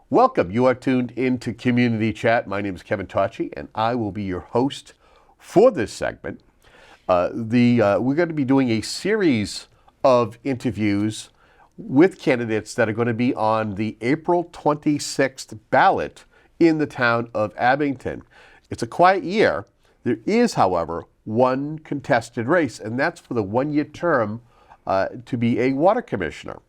Welcome. You are tuned into Community Chat. My name is Kevin Tocci, and I will be your host for this segment. We're going to be doing a series of interviews with candidates that are going to be on the April 26th ballot in the town of Abington. It's a quiet year. There is, however, one contested race, and that's for the one-year term to be a water commissioner.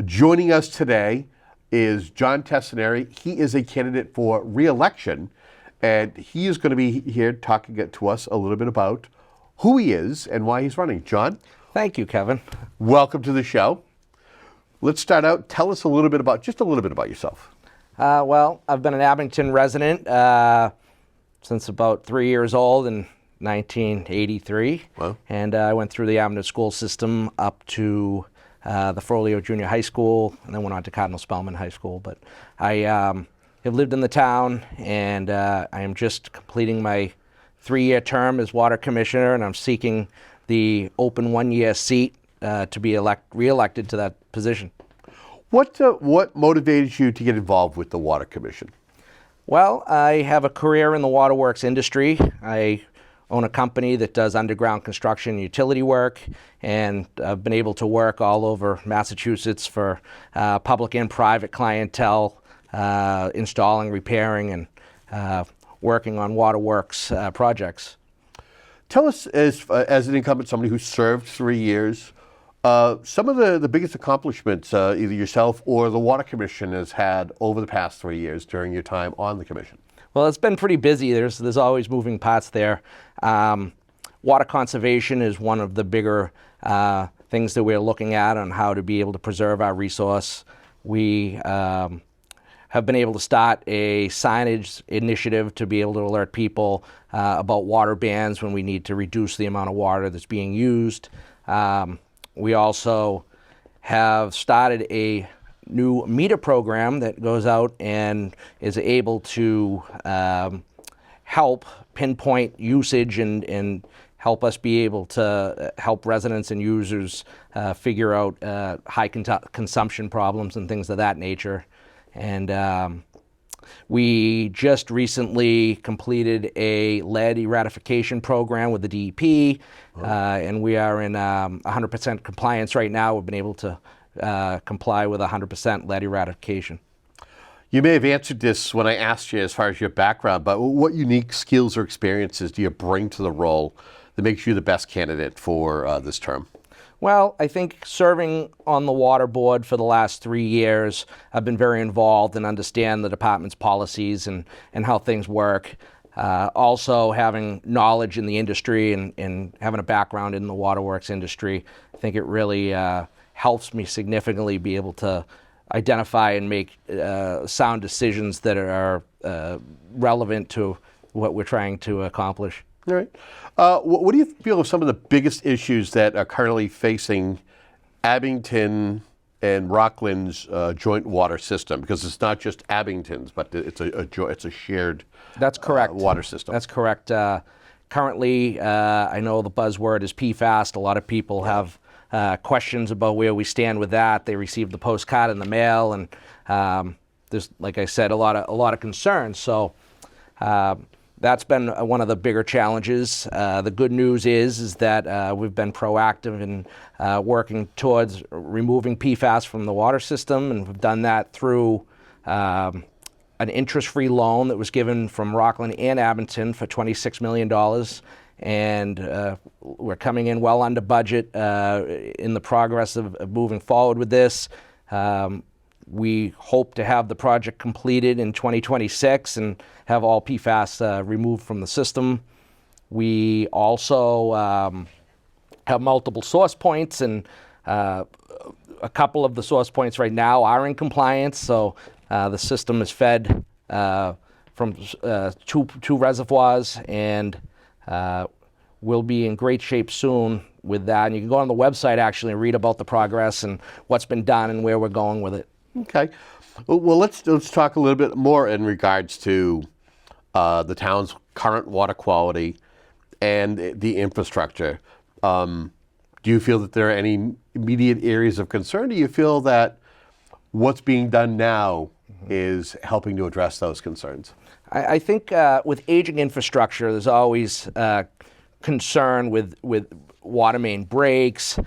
Joining us today is John Tassinari. He is a candidate for re-election, and he is going to be here talking to us a little bit about who he is and why he's running. John? Thank you, Kevin. Welcome to the show. Let's start out. Tell us a little bit about yourself. Well, I've been an Abington resident since about 3 years old in 1983. Wow. And I went through the Abington school system up to the Frollo Junior High School, and then went on to Cardinal Spellman High School. But I have lived in the town, and I am just completing my 3-year term as water commissioner, and I'm seeking the open 1-year seat to be re-elected to that position. What motivated you to get involved with the Water Commission? Well, I have a career in the waterworks industry. I own a company that does underground construction and utility work, and I've been able to work all over Massachusetts for public and private clientele, installing, repairing, and working on waterworks projects. Tell us, as an incumbent, somebody who served 3 years, some of the biggest accomplishments either yourself or the Water Commission has had over the past 3 years during your time on the commission. Well, it's been pretty busy. There's always moving parts there. Water conservation is one of the bigger things that we're looking at on how to be able to preserve our resource. We have been able to start a signage initiative to be able to alert people about water bans when we need to reduce the amount of water that's being used. We also have started a new meter program that goes out and is able to help pinpoint usage and help us be able to help residents and users figure out high consumption problems and things of that nature. And we just recently completed a lead eradication program with the DEP, and we are in 100% compliance right now. We've been able to comply with 100% lead eradication. You may have answered this when I asked you as far as your background, but what unique skills or experiences do you bring to the role that makes you the best candidate for this term? Well, I think serving on the water board for the last 3 years, I've been very involved and understand the department's policies and how things work. Also having knowledge in the industry and having a background in the waterworks industry, I think it really helps me significantly be able to identify and make sound decisions that are relevant to what we're trying to accomplish. All right. What do you feel are some of the biggest issues that are currently facing Abington and Rockland's joint water system? Because it's not just Abington's, but it's a shared That's correct. Water system. That's correct. Currently, I know the buzzword is PFAS. A lot of people have questions about where we stand with that. They received the postcard in the mail, and there's, like I said, a lot of concerns. So that's been one of the bigger challenges. The good news is that we've been proactive in working towards removing PFAS from the water system, and we've done that through an interest-free loan that was given from Rockland and Abington for $26 million. And we're coming in well under budget in the progress of moving forward with this. We hope to have the project completed in 2026 and have all PFAS removed from the system. We also have multiple source points, and a couple of the source points right now are in compliance. So the system is fed from two reservoirs, and we'll be in great shape soon with that. And you can go on the website actually and read about the progress and what's been done and where we're going with it. Okay. Well, let's talk a little bit more in regards to the town's current water quality and the infrastructure. Do you feel that there are any immediate areas of concern? Do you feel that what's being done now is helping to address those concerns? I think with aging infrastructure, there's always concern with water main breaks,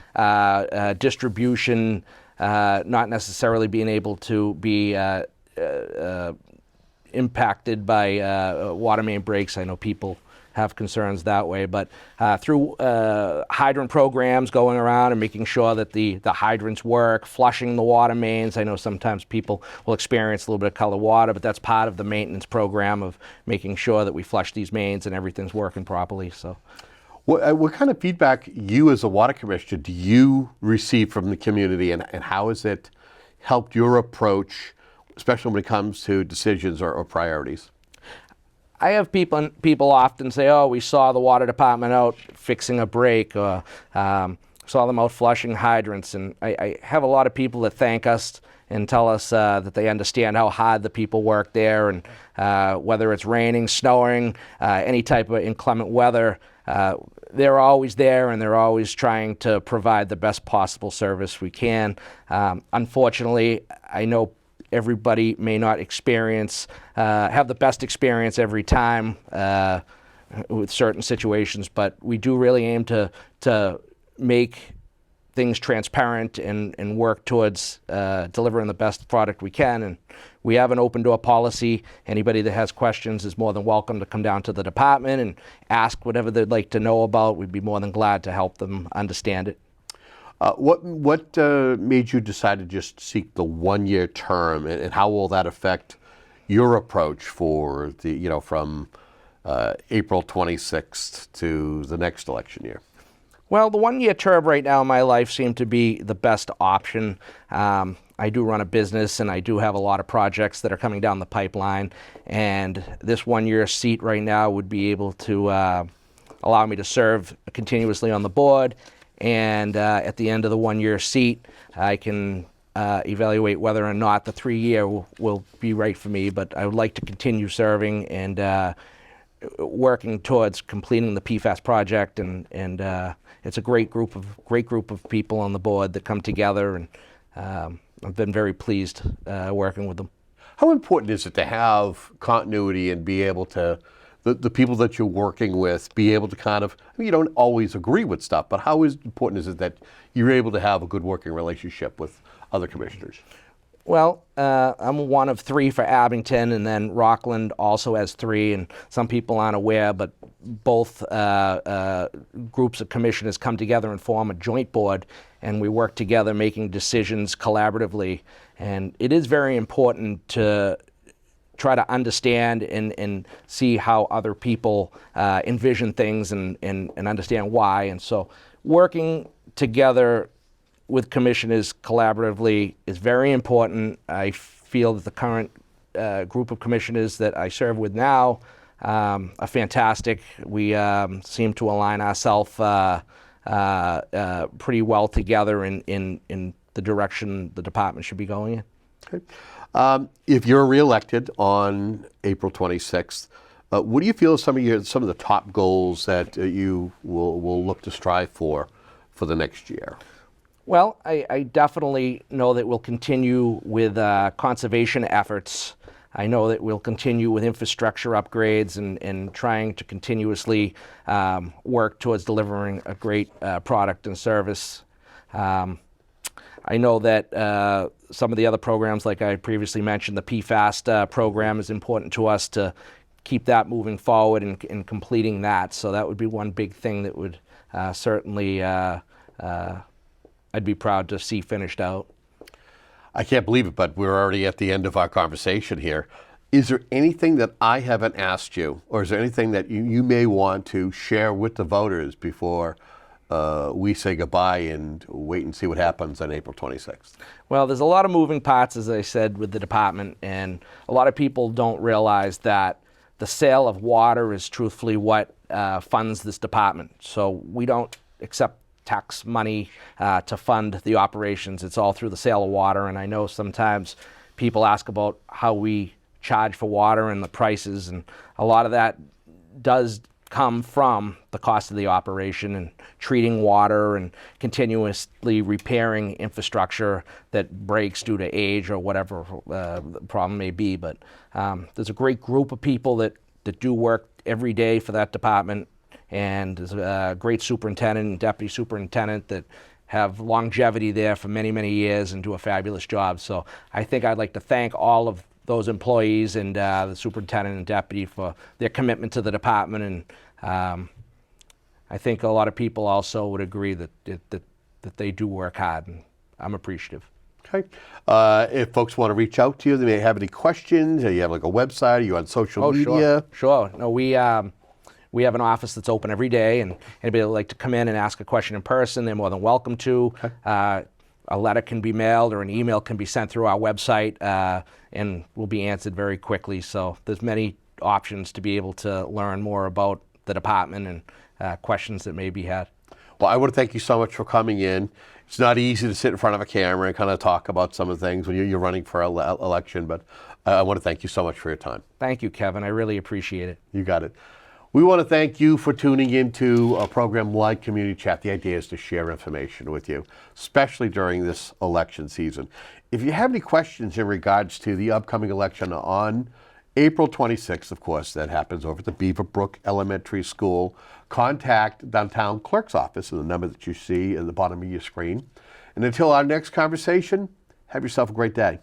distribution, not necessarily being able to be impacted by water main breaks. I know people have concerns that way, but through hydrant programs going around and making sure that the hydrants work, flushing the water mains. I know sometimes people will experience a little bit of colored water, but that's part of the maintenance program of making sure that we flush these mains and everything's working properly. So, what kind of feedback you as a water commissioner do you receive from the community, and how has it helped your approach, especially when it comes to decisions or priorities? I have people often say, "Oh, we saw the water department out fixing a break, or saw them out flushing hydrants." And I have a lot of people that thank us and tell us that they understand how hard the people work there, and whether it's raining, snowing, any type of inclement weather, they're always there and they're always trying to provide the best possible service we can. Unfortunately, I know everybody may not have the best experience every time with certain situations, but we do really aim to make things transparent and work towards delivering the best product we can. And we have an open door policy. Anybody that has questions is more than welcome to come down to the department and ask whatever they'd like to know about. We'd be more than glad to help them understand it. What made you decide to just seek the 1-year term, and how will that affect your approach for the from April 26th to the next election year? Well, the 1-year term right now in my life seemed to be the best option. I do run a business and I do have a lot of projects that are coming down the pipeline, and this 1-year seat right now would be able to allow me to serve continuously on the board. And at the end of the 1-year seat, I can evaluate whether or not the 3-year will be right for me. But I would like to continue serving and working towards completing the PFAS project. And it's a great group of people on the board that come together, and I've been very pleased working with them. How important is it to have continuity and be able to, the people that you're working with, be able to kind of, you don't always agree with stuff, but how important is it that you're able to have a good working relationship with other commissioners? Well, I'm one of 3 for Abington, and then Rockland also has 3, and some people aren't aware, but both groups of commissioners come together and form a joint board, and we work together making decisions collaboratively. And it is very important to try to understand and see how other people envision things and understand why. And so working together with commissioners collaboratively is very important. I feel that the current group of commissioners that I serve with now are fantastic. We seem to align ourselves pretty well together in the direction the department should be going in. Okay. If you're reelected on April 26th, what do you feel are some of the top goals that you will look to strive for the next year? Well, I definitely know that we'll continue with conservation efforts. I know that we'll continue with infrastructure upgrades and trying to continuously work towards delivering a great product and service. I know that some of the other programs, like I previously mentioned, the PFAS program is important to us to keep that moving forward and completing that. So that would be one big thing that would certainly I'd be proud to see finished out. I can't believe it, but we're already at the end of our conversation here. Is there anything that I haven't asked you, or is there anything that you may want to share with the voters before we say goodbye and wait and see what happens on April 26th? Well, there's a lot of moving parts, as I said, with the department, and a lot of people don't realize that the sale of water is truthfully what funds this department. So we don't accept tax money to fund the operations. It's all through the sale of water, and I know sometimes people ask about how we charge for water and the prices, and a lot of that does come from the cost of the operation and treating water and continuously repairing infrastructure that breaks due to age or whatever the problem may be. But there's a great group of people that do work every day for that department, and there's a great superintendent and deputy superintendent that have longevity there for many, many years and do a fabulous job. So I think I'd like to thank all of those employees and the superintendent and deputy for their commitment to the department. And I think a lot of people also would agree that they do work hard, and I'm appreciative. Okay. If folks want to reach out to you, they may have any questions. You have like a website. Are you on social media? Sure. No, we have an office that's open every day, and anybody that would like to come in and ask a question in person, they're more than welcome to. Okay. A letter can be mailed or an email can be sent through our website, and will be answered very quickly. So there's many options to be able to learn more about the department and questions that may be had. Well, I want to thank you so much for coming in. It's not easy to sit in front of a camera and kind of talk about some of the things when you're running for election, but I want to thank you so much for your time. Thank you, Kevin. I really appreciate it. You got it. We want to thank you for tuning into a program like Community Chat. The idea is to share information with you, especially during this election season. If you have any questions in regards to the upcoming election on April 26th, of course, that happens over at the Beaverbrook Elementary School, contact downtown clerk's office and the number that you see at the bottom of your screen. And until our next conversation, have yourself a great day.